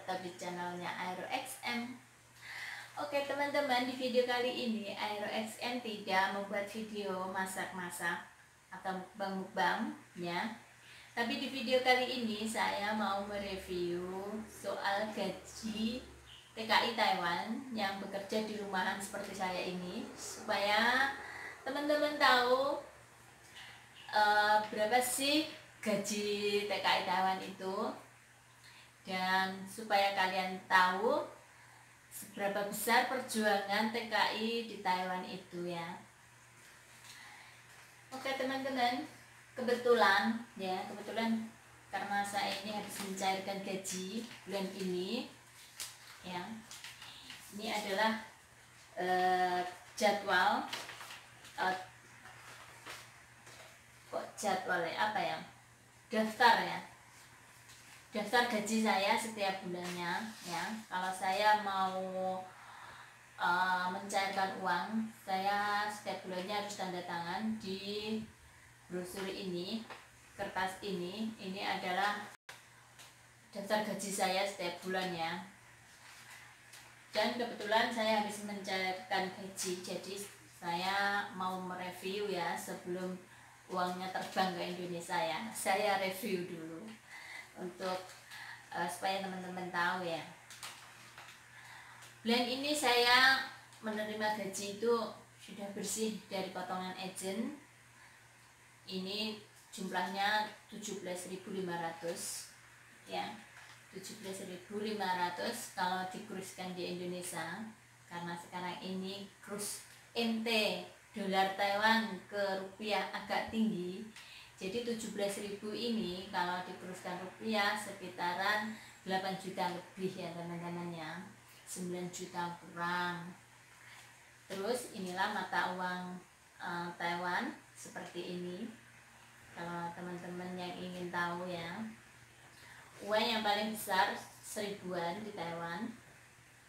tetap di channelnya Aero XM. Oke teman-teman, di video kali ini Aero XM tidak membuat video masak-masak atau mukbang ya. Tapi di video kali ini saya mau mereview soal gaji TKI Taiwan yang bekerja di rumahan seperti saya ini, supaya teman-teman tahu berapa sih gaji TKI Taiwan itu, dan supaya kalian tahu seberapa besar perjuangan TKI di Taiwan itu ya. Oke teman-teman, kebetulan karena saya ini habis mencairkan gaji bulan ini ya. Ini adalah jadwal daftar gaji saya setiap bulannya ya. Kalau saya mau mencairkan uang, saya setiap bulannya harus tanda tangan di brosur ini, kertas ini adalah daftar gaji saya setiap bulannya. Dan kebetulan saya habis mencairkan gaji, jadi saya mau mereview ya sebelum uangnya terbang ke Indonesia ya. Saya review dulu untuk supaya teman-teman tahu ya. Bulan ini saya menerima gaji itu sudah bersih dari potongan agent. Ini jumlahnya 17.500 ya. 17.500 kalau dikuruskan di Indonesia, karena sekarang ini kurs NT dolar Taiwan ke rupiah agak tinggi. Jadi 17.000 ini kalau dikuruskan rupiah sekitaran 8 juta lebih ya teman-teman ya. 9 juta kurang. Terus inilah mata uang Taiwan seperti ini. Kalau teman-teman yang ingin tahu ya, uang yang paling besar 1000-an di Taiwan.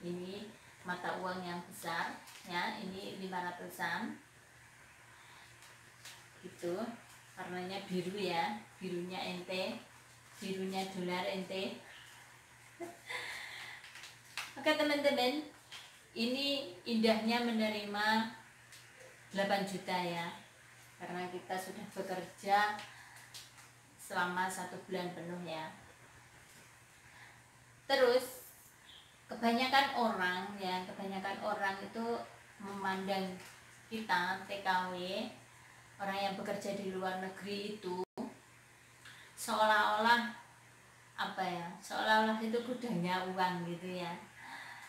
Ini mata uang yang besar ya, ini 500-an. Gitu. Warnanya biru ya, birunya NT, birunya dolar NT. Oke teman-teman, ini indahnya menerima 8 juta ya, karena kita sudah bekerja selama 1 bulan penuh ya. Terus kebanyakan orang itu memandang kita TKW, orang yang bekerja di luar negeri itu seolah-olah seolah-olah itu gudangnya uang gitu ya.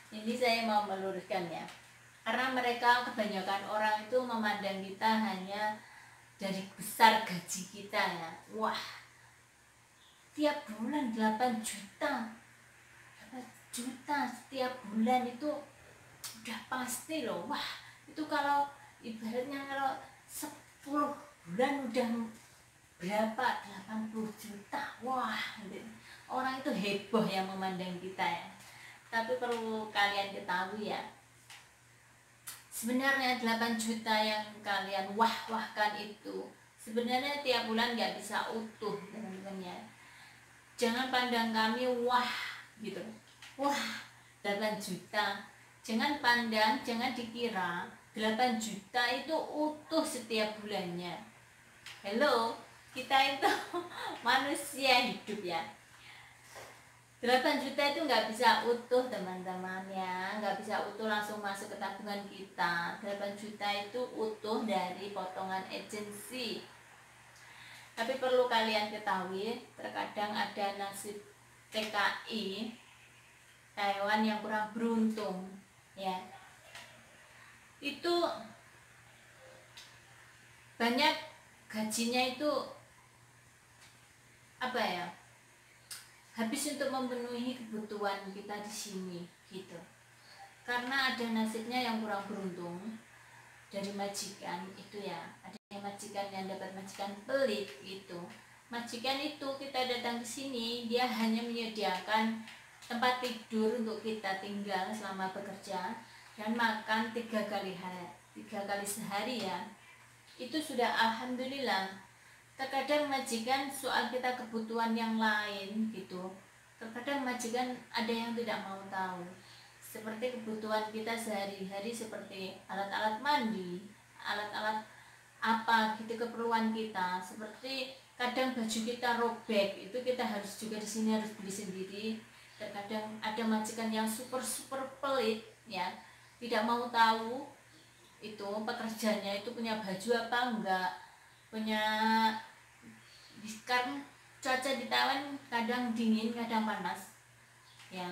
Ini saya mau meluruskan ya, karena mereka kebanyakan orang itu memandang kita hanya dari besar gaji kita ya. Wah, tiap bulan 8 juta setiap bulan itu udah pasti loh. Wah, itu kalau ibaratnya kalau 10 bulan udah berapa, 80 juta. Wah, orang itu heboh yang memandang kita ya. Tapi perlu kalian ketahui ya, sebenarnya 8 juta yang kalian wah-wahkan itu sebenarnya tiap bulan nggak bisa utuh teman-teman ya. Jangan pandang kami wah gitu, wah 8 juta. Jangan pandang, jangan dikira 8 juta itu utuh setiap bulannya. Hello, kita itu manusia hidup ya. 8 juta itu nggak bisa utuh teman-teman ya, nggak bisa utuh langsung masuk ke tabungan kita. 8 juta itu utuh dari potongan agensi. Tapi perlu kalian ketahui, terkadang ada nasib TKI Taiwan yang kurang beruntung ya. Itu banyak gajinya itu habis untuk memenuhi kebutuhan kita di sini gitu. Karena ada nasibnya yang kurang beruntung dari majikan itu ya. Ada yang majikan yang dapat majikan pelit gitu. Majikan itu kita datang ke sini, dia hanya menyediakan tempat tidur untuk kita tinggal selama bekerja dan makan 3 kali sehari ya. Itu sudah alhamdulillah. Terkadang majikan soal kita kebutuhan yang lain gitu, Terkadang majikan ada yang tidak mau tahu, seperti kebutuhan kita sehari-hari, seperti alat-alat mandi, alat-alat apa gitu keperluan kita, seperti kadang baju kita robek, itu kita harus juga di sini harus beli sendiri. Terkadang ada majikan yang super pelit ya, tidak mau tahu itu pekerjanya itu punya baju apa enggak, punya, kan cuaca di Taiwan kadang dingin kadang panas ya,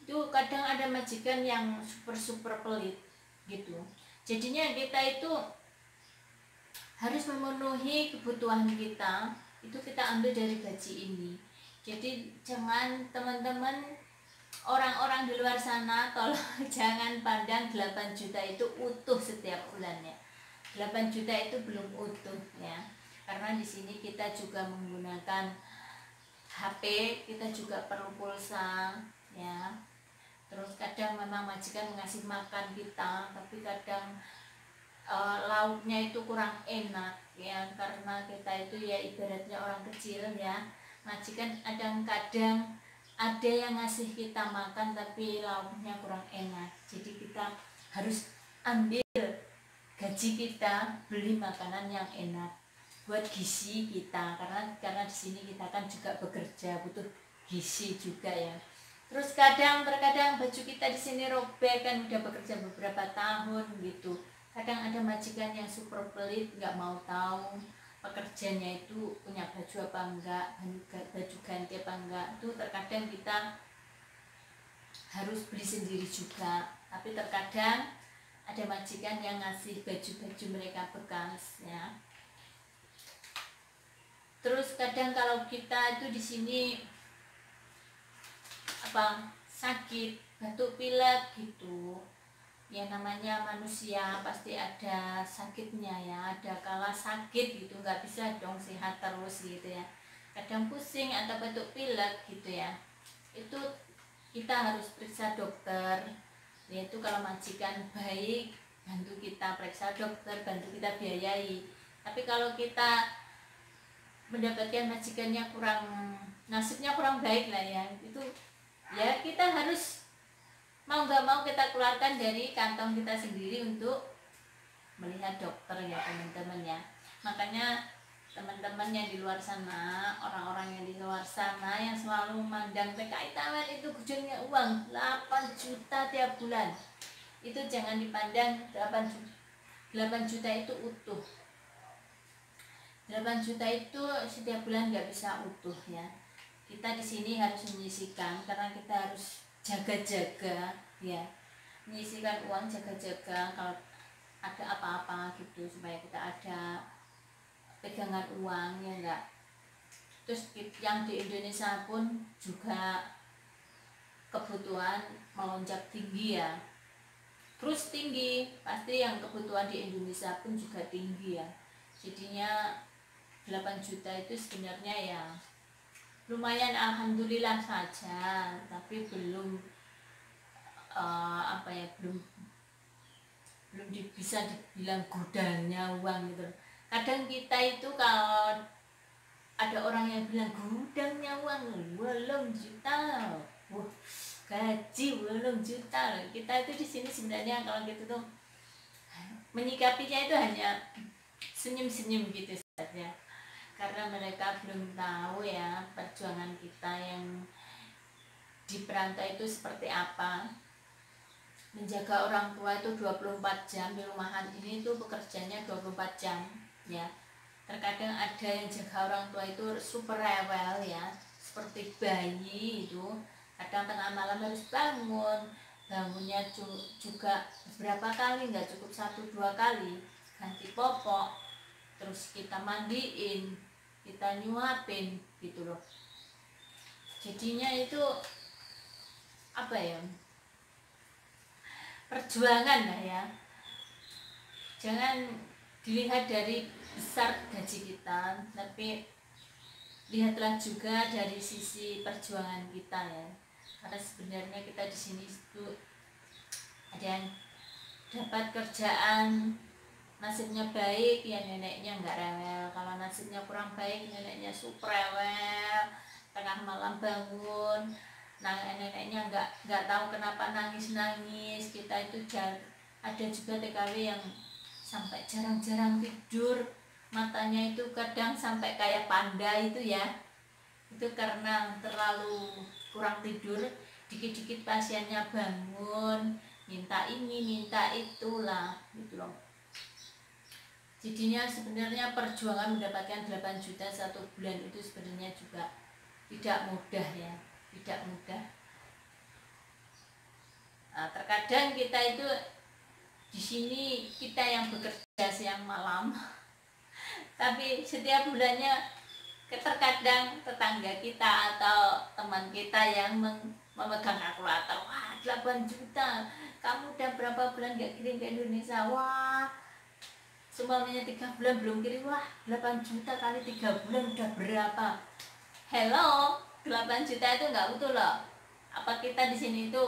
itu kadang ada majikan yang super pelit gitu. Jadinya kita itu harus memenuhi kebutuhan kita, itu kita ambil dari gaji ini. Jadi jangan teman-teman, orang-orang di luar sana tolong jangan pandang 8 juta itu utuh setiap bulannya. 8 juta itu belum utuh ya. Karena di sini kita juga menggunakan HP, kita juga perlu pulsa ya. Terus kadang memang majikan mengasih makan kita, tapi kadang lauknya itu kurang enak ya, karena kita itu ya ibaratnya orang kecil ya. Majikan kadang ada yang ngasih kita makan tapi lauknya kurang enak, jadi kita harus ambil gaji kita beli makanan yang enak buat gizi kita, karena di sini kita kan juga bekerja butuh gizi juga ya. Terus terkadang baju kita di sini robek, kan udah bekerja beberapa tahun gitu. Kadang ada majikan yang super pelit, nggak mau tahu pekerjanya itu punya baju apa enggak, baju ganti apa enggak. Itu terkadang kita harus beli sendiri juga. Tapi terkadang ada majikan yang ngasih baju-baju mereka bekas ya. Terus kadang kalau kita itu di sini sakit, batuk pilek gitu ya, namanya manusia pasti ada sakitnya ya, ada kala sakit gitu, nggak bisa dong sehat terus gitu ya. Kadang pusing atau batuk pilek gitu ya, itu kita harus periksa dokter, yaitu kalau majikan baik bantu kita periksa dokter, bantu kita biayai. Tapi kalau kita mendapatkan majikannya nasibnya kurang baik lah ya, itu ya kita harus mau nggak mau kita keluarkan dari kantong kita sendiri untuk melihat dokter ya teman-teman ya. Makanya teman-teman yang di luar sana, orang-orang yang di luar sana yang selalu memandang TKI Taiwan itu ujungnya uang 8 juta tiap bulan, itu jangan dipandang 8 juta itu utuh. 8 juta itu setiap bulan nggak bisa utuh ya. Kita di sini harus menyisihkan, karena kita harus jaga-jaga ya, menyisihkan uang, jaga-jaga kalau ada apa-apa gitu, supaya kita ada pegangan uang ya enggak. Terus yang di Indonesia pun juga kebutuhan melonjak tinggi ya, terus tinggi, pasti yang kebutuhan di Indonesia pun juga tinggi ya. Jadinya 8 juta itu sebenarnya ya lumayan, alhamdulillah saja, tapi belum belum bisa dibilang gudangnya uang gitu. Kadang kita itu kalau ada orang yang bilang gudangnya uang 8 juta, gaji 8 juta, kita itu di sini sebenarnya kalau gitu tuh menyikapinya itu hanya senyum-senyum gitu saja, karena mereka belum tahu ya perjuangan kita yang di perantau itu seperti apa. Menjaga orang tua itu 24 jam, di rumahan ini itu pekerjaannya 24 jam ya. Terkadang ada yang jaga orang tua itu super rewel ya, seperti bayi itu, kadang tengah malam harus bangunnya juga beberapa kali, nggak cukup 1-2 kali, ganti popok, terus kita mandiin, kita nyuapin gitu loh. Jadinya itu perjuangan lah ya. Jangan dilihat dari besar gaji kita, tapi lihatlah juga dari sisi perjuangan kita ya. Karena sebenarnya kita di sini itu ada yang dapat kerjaan nasibnya baik ya, neneknya nggak rewel. Kalau nasibnya kurang baik, neneknya super rewel, tengah malam bangun, nah neneknya nggak tahu kenapa nangis, kita itu ada juga TKW yang sampai jarang-jarang tidur, matanya itu kadang sampai kayak panda itu ya, itu karena terlalu kurang tidur. Dikit-dikit pasiennya bangun minta ini minta itulah gitu loh. Jadinya sebenarnya perjuangan mendapatkan 8 juta 1 bulan itu sebenarnya juga tidak mudah ya, tidak mudah. Nah, terkadang kita itu di sini kita yang bekerja siang malam tapi setiap bulannya terkadang tetangga kita atau teman kita yang memegang kalkulator, wah 8 juta kamu udah berapa bulan gak kirim ke Indonesia, wah semuanya 3 bulan belum kirim, wah 8 juta kali 3 bulan udah berapa. Hello, 8 juta itu nggak butuh loh. Apa kita di sini itu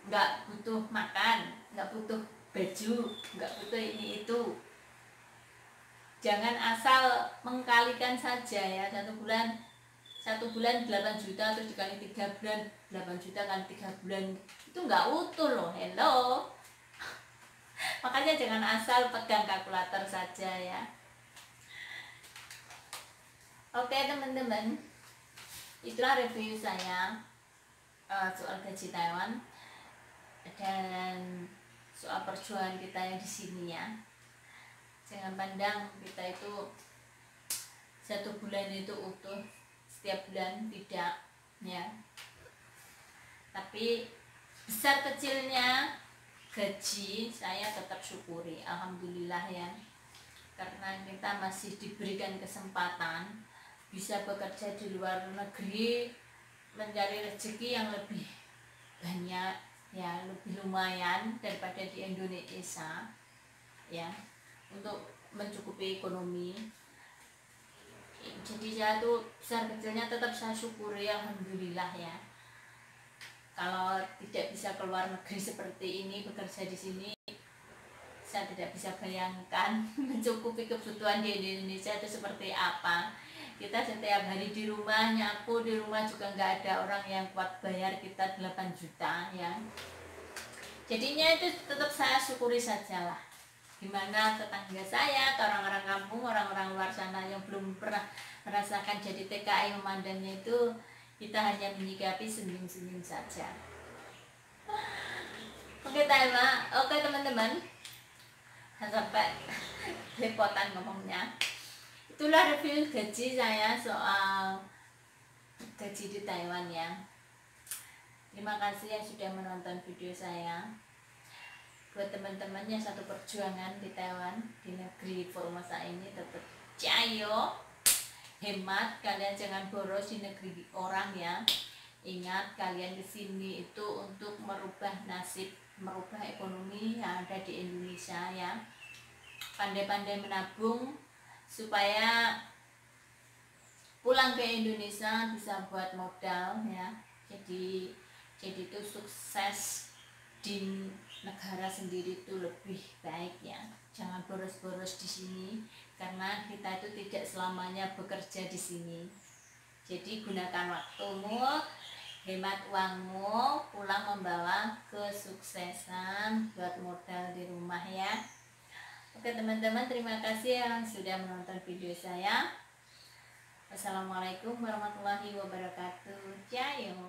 nggak butuh makan, nggak butuh baju, nggak butuh ini itu. Jangan asal mengkalikan saja ya, 1 bulan 8 juta terus dikali 3 bulan 8 juta kali 3 bulan itu nggak utuh loh. Hello. Makanya jangan asal pegang kalkulator saja ya. Oke teman-teman, itulah review saya soal gaji Taiwan dan soal perjuangan kita yang di sini ya. Jangan pandang kita itu 1 bulan itu utuh setiap bulan, tidak ya. Tapi besar kecilnya gaji saya tetap syukuri, alhamdulillah ya, karena kita masih diberikan kesempatan bisa bekerja di luar negeri, mencari rezeki yang lebih banyak ya, lebih lumayan daripada di Indonesia ya, untuk mencukupi ekonomi. Jadi saya tuh besar kecilnya tetap saya syukuri, alhamdulillah ya. Kalau tidak bisa keluar negeri seperti ini, bekerja di sini, saya tidak bisa bayangkan mencukupi kebutuhan di Indonesia itu seperti apa. Kita setiap hari di rumah, nyapu di rumah juga nggak ada orang yang kuat bayar kita 8 juta ya. Jadinya itu tetap saya syukuri sajalah. Gimana tetangga saya, orang-orang kampung, orang-orang luar sana yang belum pernah merasakan jadi TKI memandangnya itu, kita hanya menyikapi senyum-senyum saja. Oke teman-teman, sampai lepotan ngomongnya. Itulah review gaji saya soal gaji di Taiwan ya. Terima kasih yang sudah menonton video saya. Buat teman-teman yang satu perjuangan di Taiwan, di negeri Formosa ini, tetap jayo, hemat, kalian jangan boros di negeri orang ya. Ingat kalian di sini itu untuk merubah nasib, merubah ekonomi yang ada di Indonesia ya. Pandai-pandai menabung supaya pulang ke Indonesia bisa buat modal ya. Jadi itu sukses di negara sendiri itu lebih baik ya. Jangan boros-boros di sini karena kita itu tidak selamanya bekerja di sini. Jadi gunakan waktumu, hemat uangmu, pulang membawa kesuksesan buat modal di rumah ya. Oke teman-teman, terima kasih yang sudah menonton video saya. Assalamualaikum warahmatullahi wabarakatuh. Jayo.